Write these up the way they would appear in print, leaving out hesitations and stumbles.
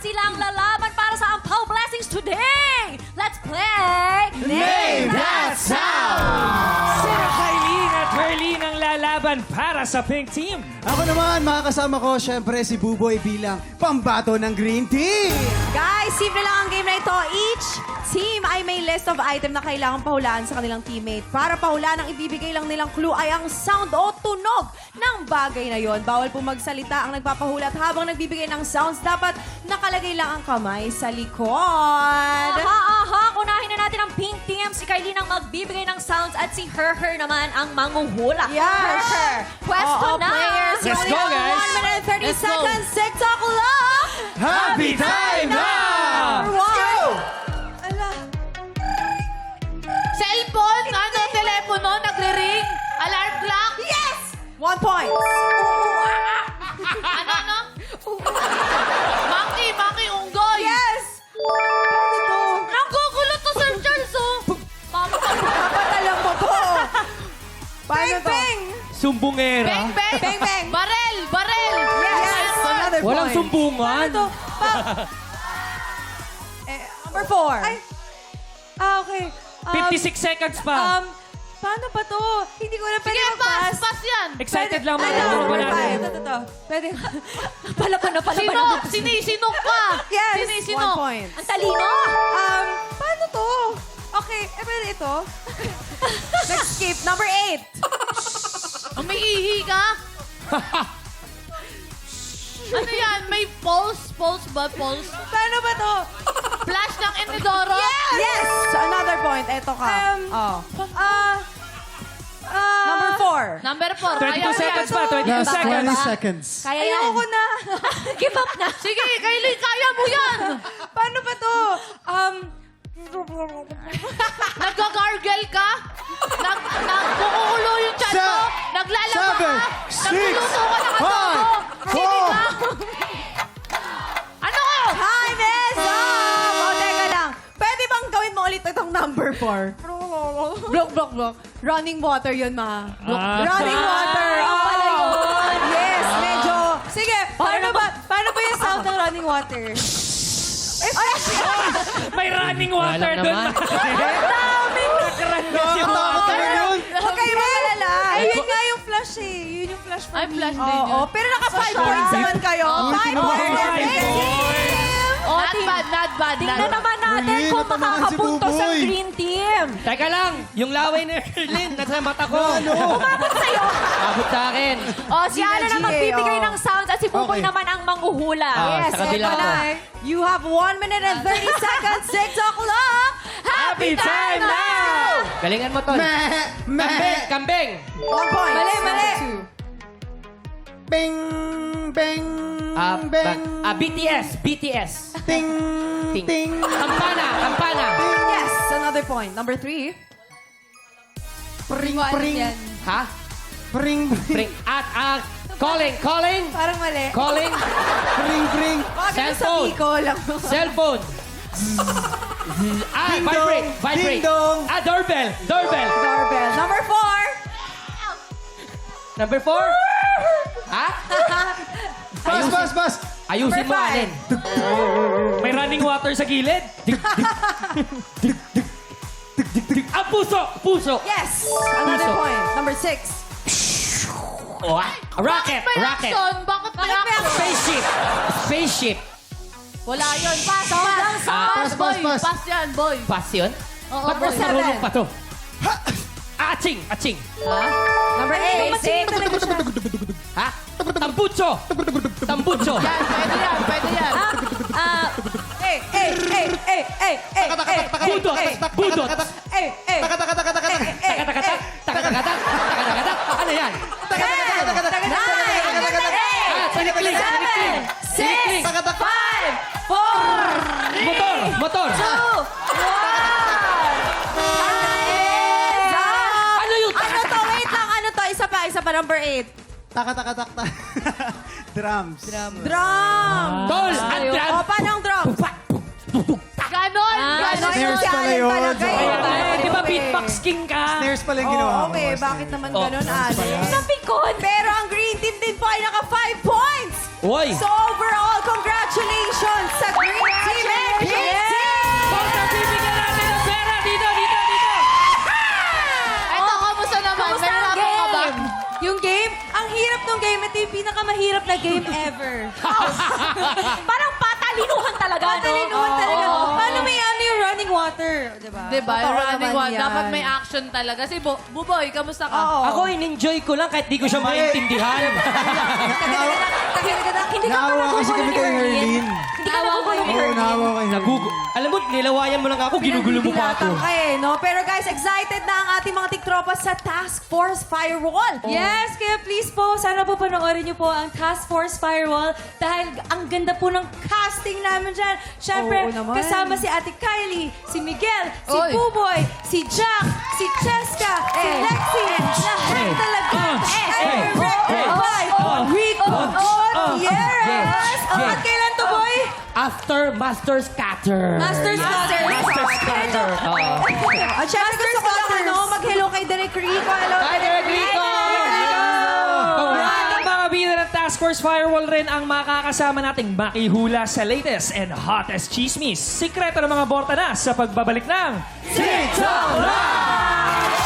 silang lalaban para sa Ampaw Blessings today. Let's play Name That Sound! Sino Kailin at Herlin ang lalaban para sa Pink Team? Ako naman, makakasama ko, syempre, si Buboy bilang pambato ng Green Team. Guys, simple lang ang game na ito. Each team ay may list of item na kailangang pahulaan sa kanilang teammate. Para pahulaan, ang ibibigay lang nilang clue ay ang sound o tunog ng bagay na yon. Bawal po magsalita ang nagpapahulat habang nagbibigay ng sounds. Dapat nakalagay lang ang kamay sa likod. Aha, unahin na natin ang Pink Team. Si Kailin ang magbibigay ng sounds at si Her naman ang manguhula. Yes. Her. Pwesto Oo, na. players, you Let's only go, have guys. 1 minute and 30 Let's go. seconds. TikTok clock. Happy time now! Number one. Ala. Cellphone, telepono, nagre-ring, alarm clock. Yes! 1 point. Ano? Monkey, unggoy. Yes! Paano to? Nanggugulo to, Sir Charles, oh. Mama, Dapat alam mo to. Paano to? Sumbungera. bang, bang. Bang, bang. Barel. Yes! Another Walang point. sumbungan. Paano to? Number 4. Ay. Okay. 56 seconds pa. Paano ba to? Hindi ko na pwede Sige, mag-pass. pass yan. Excited lang Ano? mga ba natin? Ito. Pwede. Pala ko na pala. Sinisinok ka. Yes! Sinisinok. 1 point. Ang talino. Paano to? Okay, pwede ito. Next skip. Number 8. Umiihi ka? Ano yan? May pulse? Pulse ba? Pulse? Paano ba to? Flash ng inodoro? Yes! Another point. Ito ka. Number 4. Number 4. 22 seconds pa. 22 Last seconds. 20 seconds. Kaya yan. Ayoko na. Give up na. Sige, Kailin, kaya mo yan. Paano ba to? Nag-gargle ka? Nagkukulo yung chan mo? Naglalaba ka? 7, 6, Nagluluto ka ng adobo? 5, 4. Ano ko? Time is up! O, teka lang. Pwede bang gawin mo ulit itong number 4? Block. Running water yun, ma. Running water. pala yun. Yes, medyo. Sige, paano ba yung sound ng running water? May running water doon. Nakakatakot naman yun. Huwag kayo magalala. Yun nga yung flash eh. Yun yung flash for Ay, me. flash din yun. Oo, pero naka 5 points naman kayo. 5 points. Not bad. Tingnan naman natin Herlin, kung natamaan si makakapunto sa Buboy. Green Team. Teka lang, yung laway ni Herlin, nasa mata ko. Umabot sa'yo. Abot sa akin. O, si Ana na Gina, magbibigay oh. ng sounds at si Buboy Okay. naman ang manghuhula. Ah, Yes, sa kabila eto na. ko. You have 1 minute and 30 seconds. TikTok clock. Happy time now! Galingan mo, Ton. Kambing. 1 point. Mali. Bing, bing, bing, BTS. ting, Ting. ting. Kampana. Yes, another point. Number 3. Pring, pring, Ha? pring, pring, Bring. Calling. Parang mali. Calling. pring, pring. Bakit Cellphone. sabi ko lang? Cellphone. Ding Vibrate. dong. Ding dong. Doorbell. Doorbell. Number 4. Number 4. Ha? Bas. Ayusin mo, Number Alin. May running water sa gilid. Ang puso. Yes, another Puso. point. Number 6. Rocket. May action? Bakit may action? Spaceship. Wala yun. Pass. Pass, boy. pass. Pass yan, boy. Pass yun? Oo, Ba't boy. mas marunong pa to? Aching. Number 8. Basic. Ha? Tambucho. Yan, pwede yan. Budot. Hey. Takatakatak. Ano yan? Sinikling. 6, 5, 4, Motor. 2, 1. Ano yun? Ano to? Wait lang. Ano to? Isa pa. Number 8. Tak. Drums. Drum. Tol, O, ang drum. paano ang drum? Ganon. Snares Si pala Allen yun. talaga eh. Ay, di ba beatbox king ka? Snares pala yung ginawa Oh, mo. okay. Snares. Bakit naman ganun, Allen? Napikon. Pero ang green team din po ay naka 5 points. Uy! So overall, congratulations sa Green Team and Pink Team! Basta bibigyan natin ng pera. Dito, dito, dito. Ito, kamusta naman? Kamusta May ang rapper ka ba? game? Yung game, ang hirap ng game. Ito yung pinakamahirap na game ever. Parang patalinuhan talaga, no? Patalinuhan talaga. Oo. Paano may ano yung running water? Diba? Diba? Totoo Running naman one. yan. Dapat may action talaga. Si Buboy, kamusta ka? Oo. Ako, in-enjoy ko lang kahit di ko siya maintindihan. Hindi ka Naawa kasi kami kay Herlin. Hindi ka nagugulo ni Oo, Herlin. naawa kay Herlin. Alam mo, nilawayan mo lang ako, ginugulo mo pa ako. Binatang ka eh, no? Pero guys, excited na ang ating mga tiktropa sa Task Force Firewall. Yes, kaya please po, sana po panoorin niyo po ang Task Force Firewall dahil ang ganda po ng casting namin dyan. Siyempre, Oo naman. kasama si Ate Kylie, si Miguel, si Oy. Buboy, si Jack, si Cheska, si Lexi, lahat talaga. Directed by Rico Gutierrez. At kailan to, boy? After Master Scatter. Master Scatter. Master Scatter. Oo. At syempre gusto ko lang mag-hello kay Derek Rico. Hello, Hi, Derek Rico! At ang mga bida ng Task Force Firewall rin ang makakasama nating makihula sa latest and hottest chismis. Sikreto ng mga borta na sa pagbabalik ng TikTok Live!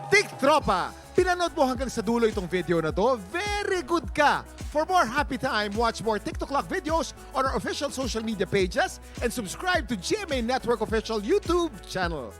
Tiktropa! Pinanood mo hanggang sa dulo itong video na to? Very good ka! For more happy time, watch more TikTok Lock videos on our official social media pages and subscribe to GMA Network official YouTube channel.